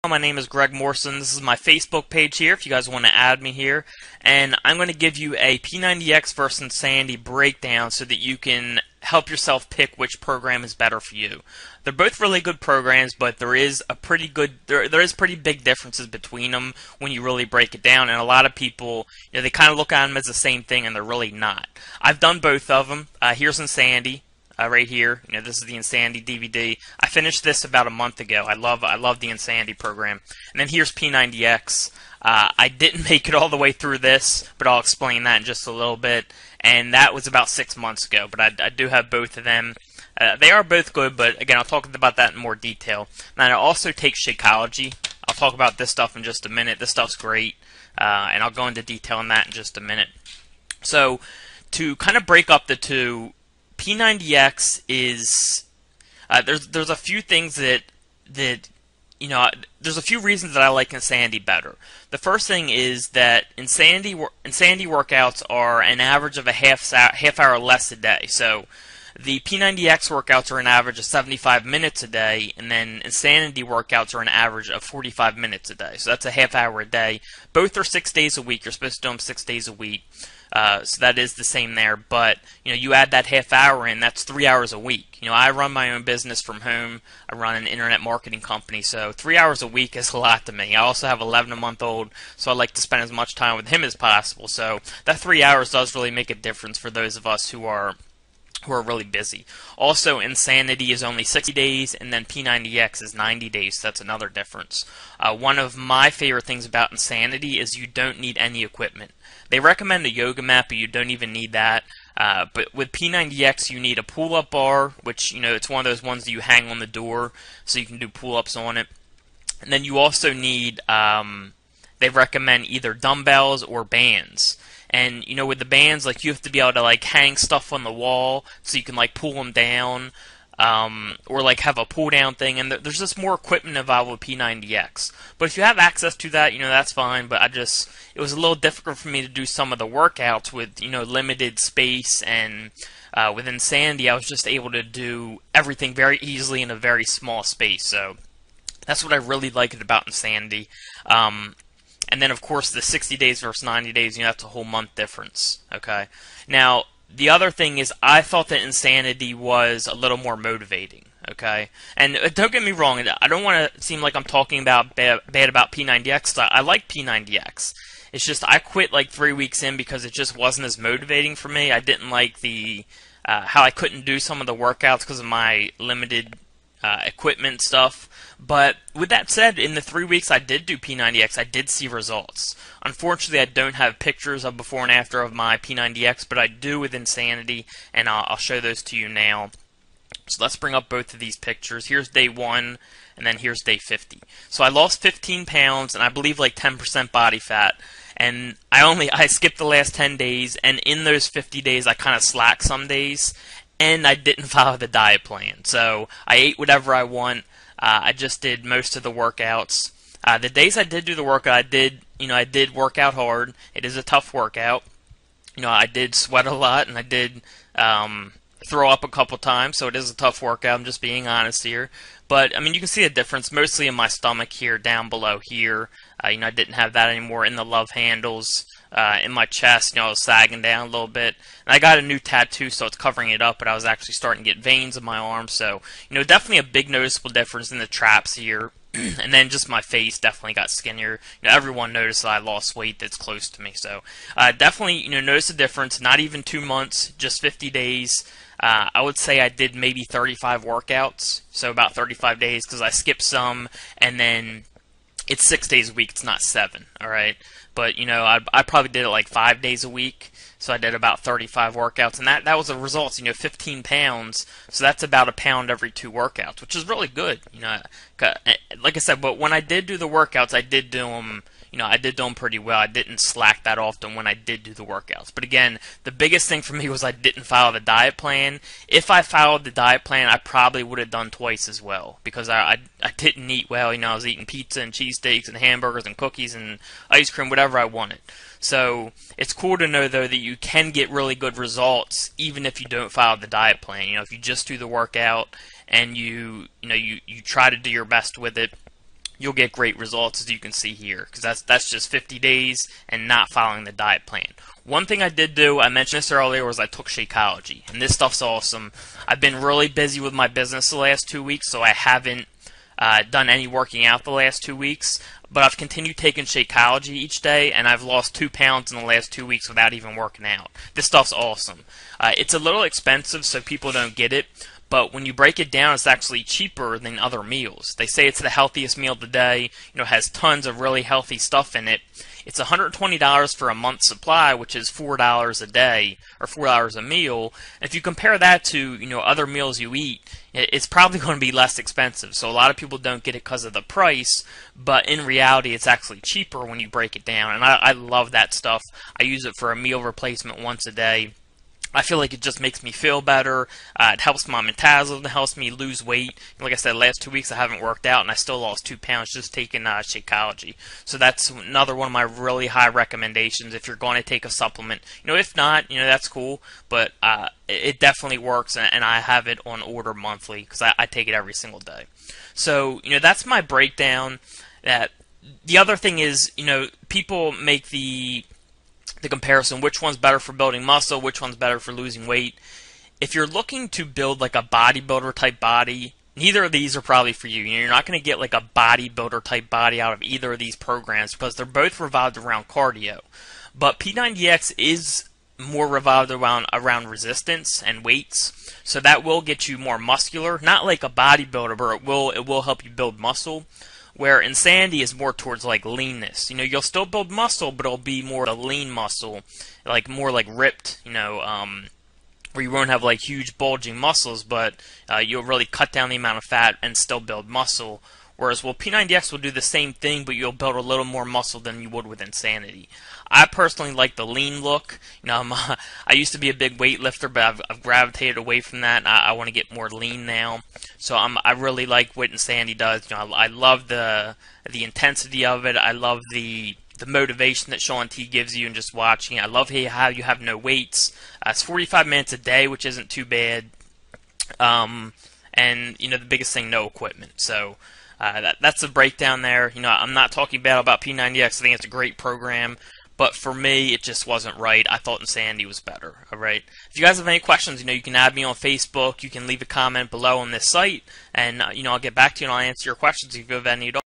My name is Greg Morrison. This is my Facebook page here if you guys want to add me here. And I'm going to give you a P90X versus Insanity breakdown so that you can help yourself pick which program is better for you. They're both really good programs, but there is pretty big differences between them when you really break it down. And a lot of people, they kind of look at them as the same thing, and they're really not. I've done both of them. Here's Insanity. Right here, this is the Insanity DVD. I finished this about a month ago. I love the Insanity program. And then here's P90X. I didn't make it all the way through this, but I'll explain that in just a little bit. And that was about 6 months ago, but I do have both of them. They are both good, but again, I'll talk about that in more detail. Now, I also take Shakeology. I'll talk about this stuff in just a minute. This stuff's great, and I'll go into detail on that in just a minute. So, to kind of break up the two, P90X is there's a few things that there's a few reasons that I like Insanity better. The first thing is that Insanity workouts are an average of a half hour less a day. So the P90X workouts are an average of 75 minutes a day, and then Insanity workouts are an average of 45 minutes a day. So that's a half hour a day. Both are 6 days a week. You're supposed to do them 6 days a week. So that is the same there, but you add that half hour in, that's 3 hours a week. I run my own business from home. I run an internet marketing company, so 3 hours a week is a lot to me. I also have 11-month-old, so I like to spend as much time with him as possible. So that 3 hours does really make a difference for those of us who are really busy. Also, Insanity is only 60 days, and then P90X is 90 days. So that's another difference. One of my favorite things about Insanity is you don't need any equipment. They recommend a yoga mat, but you don't even need that. But with P90X, you need a pull-up bar, which, it's one of those ones that you hang on the door so you can do pull-ups on it. And then you also need, they recommend either dumbbells or bands. And, with the bands, you have to be able to, hang stuff on the wall so you can, pull them down, or, have a pull-down thing. And there's just more equipment involved with P90X. But if you have access to that, that's fine. But it was a little difficult for me to do some of the workouts with, limited space. And with Insanity, I was just able to do everything very easily in a very small space. So that's what I really liked about Insanity. And then, of course, the 60 days versus 90 days, that's a whole month difference, okay? Now, the other thing is I thought that Insanity was a little more motivating, okay? And don't get me wrong, I don't want to seem like I'm talking about bad about P90X. I like P90X. It's just I quit 3 weeks in because it just wasn't as motivating for me. I didn't like the how I couldn't do some of the workouts because of my limited equipment stuff. But with that said, in the 3 weeks I did do P90X, I did see results. Unfortunately, I don't have pictures of before and after of my P90X, but I do with Insanity, and I'll show those to you now. So let's bring up both of these pictures. Here's day 1, and then here's day 50. So I lost 15 pounds, and I believe 10% body fat. And I skipped the last 10 days, and in those 50 days I kind of slacked some days, and I didn't follow the diet plan. So I ate whatever I want. I just did most of the workouts. The days I did do the workout, I did work out hard. It is a tough workout. I did sweat a lot, and I did throw up a couple times, so it is a tough workout. I'm just being honest here. But, you can see a difference mostly in my stomach here, down below here. I didn't have that anymore in the love handles. In my chest, I was sagging down a little bit. And I got a new tattoo, so it's covering it up, but I was actually starting to get veins in my arms. So, definitely a big noticeable difference in the traps here. And then just my face definitely got skinnier. Everyone noticed that I lost weight that's close to me. So, definitely, notice a difference. Not even 2 months, just 50 days. I would say I did maybe 35 workouts, so about 35 days, because I skipped some, and then it's 6 days a week, it's not 7, alright? But, I probably did it 5 days a week, so I did about 35 workouts, and that was the results, 15 pounds, so that's about a pound every 2 workouts, which is really good, like I said, but when I did do the workouts, I did do them, I did do them pretty well. I didn't slack that often when I did do the workouts. But again, the biggest thing for me was I didn't follow the diet plan. If I followed the diet plan, I probably would have done twice as well, because I didn't eat well. I was eating pizza and cheesesteaks and hamburgers and cookies and ice cream, whatever I wanted. So it's cool to know, though, that you can get really good results even if you don't follow the diet plan. If you just do the workout and you try to do your best with it, you'll get great results, as you can see here, because that's just 50 days and not following the diet plan. One thing I did do, I mentioned this earlier, was I took Shakeology, and this stuff's awesome. I've been really busy with my business the last 2 weeks, so I haven't done any working out the last 2 weeks, but I've continued taking Shakeology each day, and I've lost 2 pounds in the last 2 weeks without even working out. This stuff's awesome. It's a little expensive, so people don't get it, but when you break it down, it's actually cheaper than other meals. They say it's the healthiest meal of the day. Has tons of really healthy stuff in it. It's $120 for a month's supply, which is $4 a day, or $4 a meal. And if you compare that to, other meals you eat, it's probably going to be less expensive. So a lot of people don't get it because of the price, but in reality, it's actually cheaper when you break it down. And I love that stuff. I use it for a meal replacement once a day. I feel like it just makes me feel better. It helps my metabolism. It helps me lose weight. Like I said, the last 2 weeks I haven't worked out, and I still lost 2 pounds just taking Shakeology. So that's another one of my really high recommendations if you're going to take a supplement. If not, that's cool. But it definitely works, and I have it on order monthly because I take it every single day. So that's my breakdown. The other thing is, people make the comparison, which one's better for building muscle, which one's better for losing weight. If you're looking to build like a bodybuilder type body, neither of these are probably for you. You're not going to get like a bodybuilder type body out of either of these programs because they're both revolved around cardio. But P90X is more revolved around resistance and weights, so that will get you more muscular. Not like a bodybuilder, but it will help you build muscle. Where Insanity is more towards like leanness. You'll still build muscle, but it'll be more a lean muscle, like more like ripped, where you won't have like huge bulging muscles, but you'll really cut down the amount of fat and still build muscle. Whereas, P90X will do the same thing, but you'll build a little more muscle than you would with Insanity. I personally like the lean look. I used to be a big weightlifter, but I've gravitated away from that. I want to get more lean now. So I really like what Insanity does. I love the intensity of it. I love the motivation that Shaun T gives you and just watching it. I love how you have no weights. It's 45 minutes a day, which isn't too bad. And the biggest thing, no equipment. So that's the breakdown there. I'm not talking bad about P90X. I think it's a great program. But for me, it just wasn't right. I thought Insanity was better. All right. If you guys have any questions, you can add me on Facebook. You can leave a comment below on this site, and I'll get back to you and I'll answer your questions if you have any at all.